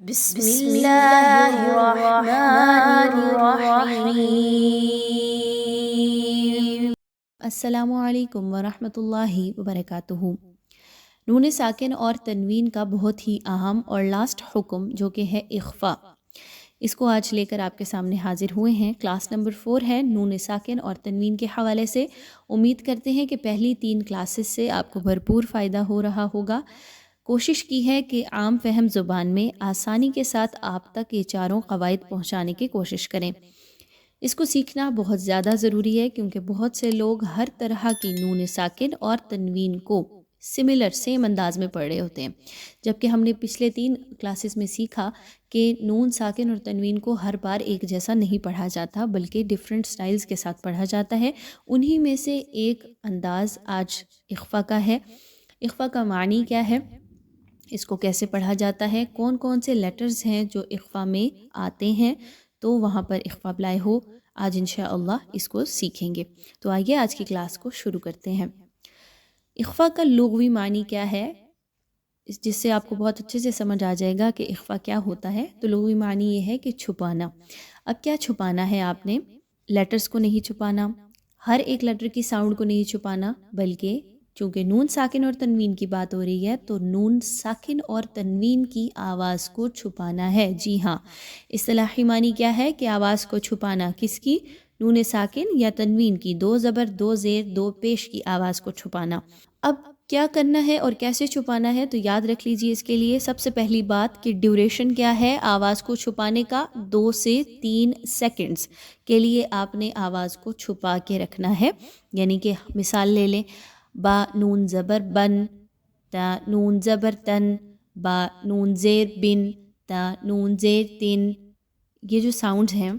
بسم اللہ الرحمن الرحیم۔ السلام علیکم ورحمۃ اللہ وبرکاتہ۔ نون ساکن اور تنوین کا بہت ہی اہم اور لاسٹ حکم جو کہ ہے اخفا، اس کو آج لے کر آپ کے سامنے حاضر ہوئے ہیں۔ کلاس نمبر 4 ہے نون ساکن اور تنوین کے حوالے سے۔ امید کرتے ہیں کہ پہلی 3 کلاسز سے آپ کو بھرپور فائدہ ہو رہا ہوگا۔ کوشش کی ہے کہ عام فہم زبان میں آسانی کے ساتھ آپ تک یہ چاروں قواعد پہنچانے کی کوشش کریں۔ اس کو سیکھنا بہت زیادہ ضروری ہے کیونکہ بہت سے لوگ ہر طرح کی نون ساکن اور تنوین کو سیم انداز میں پڑھ رہے ہوتے ہیں، جبکہ ہم نے پچھلے 3 کلاسز میں سیکھا کہ نون ساکن اور تنوین کو ہر بار ایک جیسا نہیں پڑھا جاتا بلکہ ڈیفرنٹ سٹائلز کے ساتھ پڑھا جاتا ہے۔ انہی میں سے ایک انداز آج اخفا کا ہے۔ اخفا کا معنی کیا ہے، اس کو کیسے پڑھا جاتا ہے، کون کون سے لیٹرز ہیں جو اخفا میں آتے ہیں تو وہاں پر اخفا اپلائی ہو، آج انشاءاللہ اس کو سیکھیں گے۔ تو آئیے آج کی کلاس کو شروع کرتے ہیں۔ اخفا کا لغوی معنی کیا ہے، جس سے آپ کو بہت اچھے سے سمجھ آ جائے گا کہ اخفا کیا ہوتا ہے۔ تو لغوی معنی یہ ہے کہ چھپانا۔ اب کیا چھپانا ہے آپ نے؟ لیٹرز کو نہیں چھپانا، ہر ایک لیٹر کی ساؤنڈ کو نہیں چھپانا، بلکہ چونکہ نون ساکن اور تنوین کی بات ہو رہی ہے تو نون ساکن اور تنوین کی آواز کو چھپانا ہے۔ جی ہاں، اصطلاحی معنی کیا ہے کہ آواز کو چھپانا، کس کی؟ نون ساکن یا تنوین کی، 2 زبر 2 زیر 2 پیش کی آواز کو چھپانا۔ اب کیا کرنا ہے اور کیسے چھپانا ہے تو یاد رکھ لیجئے اس کے لیے سب سے پہلی بات کہ ڈیوریشن کیا ہے آواز کو چھپانے کا، 2 سے 3 سیکنڈز کے لیے آپ نے آواز کو چھپا کے رکھنا ہے۔ یعنی کہ مثال لے لیں، با نون زبر بن، تا نون زبر تن، با نون زیر بن، تا نون زیر تن، یہ جو ساؤنڈز ہیں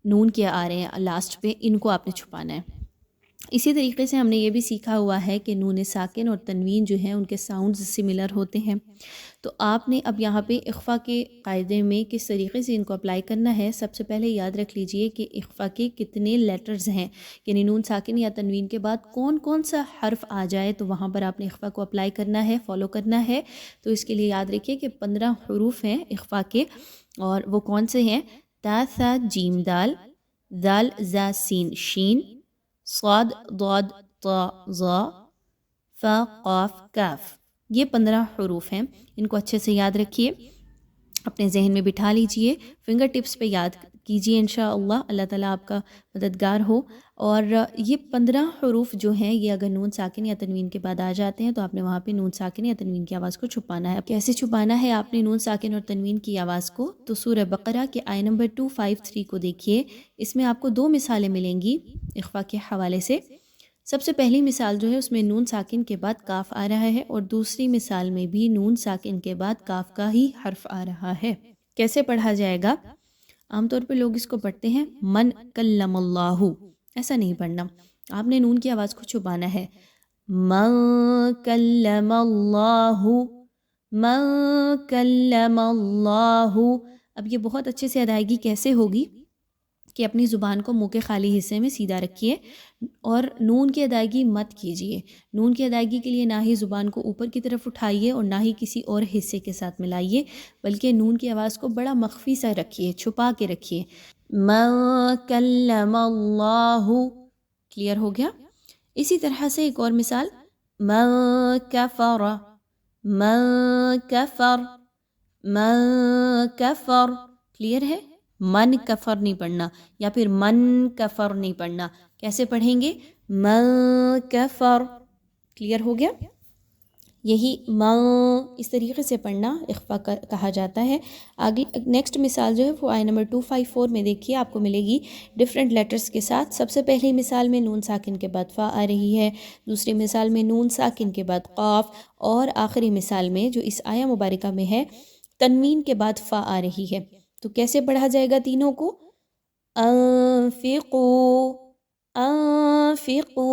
نون کے آ رہے ہیں لاسٹ پہ، ان کو آپ نے چھپانا ہے۔ اسی طریقے سے ہم نے یہ بھی سیکھا ہوا ہے کہ نون ساکن اور تنوین جو ہیں ان کے ساؤنڈز سملر ہوتے ہیں۔ تو آپ نے اب یہاں پہ اخفا کے قاعدے میں کس طریقے سے ان کو اپلائی کرنا ہے، سب سے پہلے یاد رکھ لیجئے کہ اخفا کے کتنے لیٹرز ہیں، یعنی نون ساکن یا تنوین کے بعد کون کون سا حرف آ جائے تو وہاں پر آپ نے اخفا کو اپلائی کرنا ہے، فالو کرنا ہے۔ تو اس کے لیے یاد رکھیے کہ 15 حروف ہیں اخفا کے، اور وہ کون سے ہیں؟ تا ثا جیم دال، دال زا سین شین، صاد ضاد طا ظا، فا قاف کاف، یہ 15 حروف ہیں۔ ان کو اچھے سے یاد رکھیے، اپنے ذہن میں بٹھا لیجئے، فنگر ٹپس پہ یاد کیجئے انشاءاللہ، اللہ تعالیٰ آپ کا مددگار ہو۔ اور یہ 15 حروف جو ہیں یہ اگر نون ساکن یا تنوین کے بعد آ جاتے ہیں تو آپ نے وہاں پہ نون ساکن یا تنوین کی آواز کو چھپانا ہے۔ اب کیسے چھپانا ہے آپ نے نون ساکن اور تنوین کی آواز کو؟ تو سورہ بقرہ کے آیہ نمبر 253 کو دیکھیے، اس میں آپ کو 2 مثالیں ملیں گی اخفا کے حوالے سے۔ سب سے پہلی مثال جو ہے اس میں نون ساکن کے بعد کاف آ رہا ہے، اور دوسری مثال میں بھی نون ساکن کے بعد کاف کا ہی حرف آ رہا ہے۔ کیسے پڑھا جائے گا؟ عام طور پہ لوگ اس کو پڑھتے ہیں من کلم اللہ، ایسا نہیں پڑھنا، آپ نے نون کی آواز کو چھپانا ہے۔ من کلم اللہ، من کلم اللہ۔ اب یہ بہت اچھے سے ادائیگی کیسے ہوگی کہ اپنی زبان کو منہ کے خالی حصے میں سیدھا رکھیے اور نون کی ادائیگی مت کیجیے۔ نون کی ادائیگی کے لیے نہ ہی زبان کو اوپر کی طرف اٹھائیے اور نہ ہی کسی اور حصے کے ساتھ ملائیے، بلکہ نون کی آواز کو بڑا مخفی سا رکھیے، چھپا کے رکھیے۔ من کلم اللہ، کلیئر ہو گیا؟ اسی طرح سے ایک اور مثال، من کفر، من کفر، من کفر، کلیئر ہے؟ من کفر نہیں پڑھنا، یا پھر من کفر نہیں پڑھنا، کیسے پڑھیں گے؟ من کفر، کلیئر ہو گیا؟ یہی من اس طریقے سے پڑھنا اخفا کہا جاتا ہے۔ آگے نیکسٹ مثال جو ہے وہ آیہ نمبر 254 میں دیکھیے، آپ کو ملے گی ڈیفرنٹ لیٹرز کے ساتھ۔ سب سے پہلی مثال میں نون ساکن کے بعد فا آ رہی ہے، دوسری مثال میں نون ساکن کے بعد قاف، اور آخری مثال میں جو اس آیہ مبارکہ میں ہے تنوین کے بعد فا آ رہی ہے۔ تو کیسے پڑھا جائے گا تینوں کو؟ انفقو، انفقو،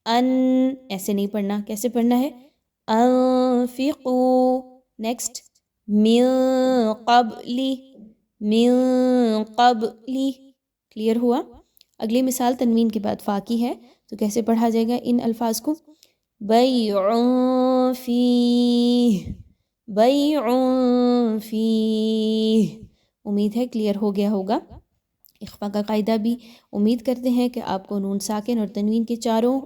ان، ایسے نہیں پڑھنا، کیسے پڑھنا ہے؟ انفقو۔ نیکسٹ، من قبلی، من قبلی، کلیئر ہوا؟ اگلی مثال تنوین کے بعد فا کی ہے، تو کیسے پڑھا جائے گا ان الفاظ کو؟ بیع فیہ، بیع فیہ. امید ہے کلیئر ہو گیا ہوگا. اخفا کا قاعدہ بھی امید کرتے ہیں کہ آپ کو نون ساکن اور تنوین کے چاروں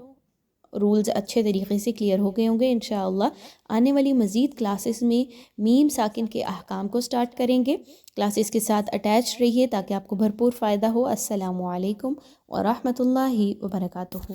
رولز اچھے طریقے سے کلیئر ہو گئے ہوں گے. انشاءاللہ آنے والی مزید کلاسز میں میم ساکن کے احکام کو سٹارٹ کریں گے. کلاسز کے ساتھ اٹیچ رہیے تاکہ آپ کو بھرپور فائدہ ہو. السلام علیکم ورحمۃ اللہ وبرکاتہ.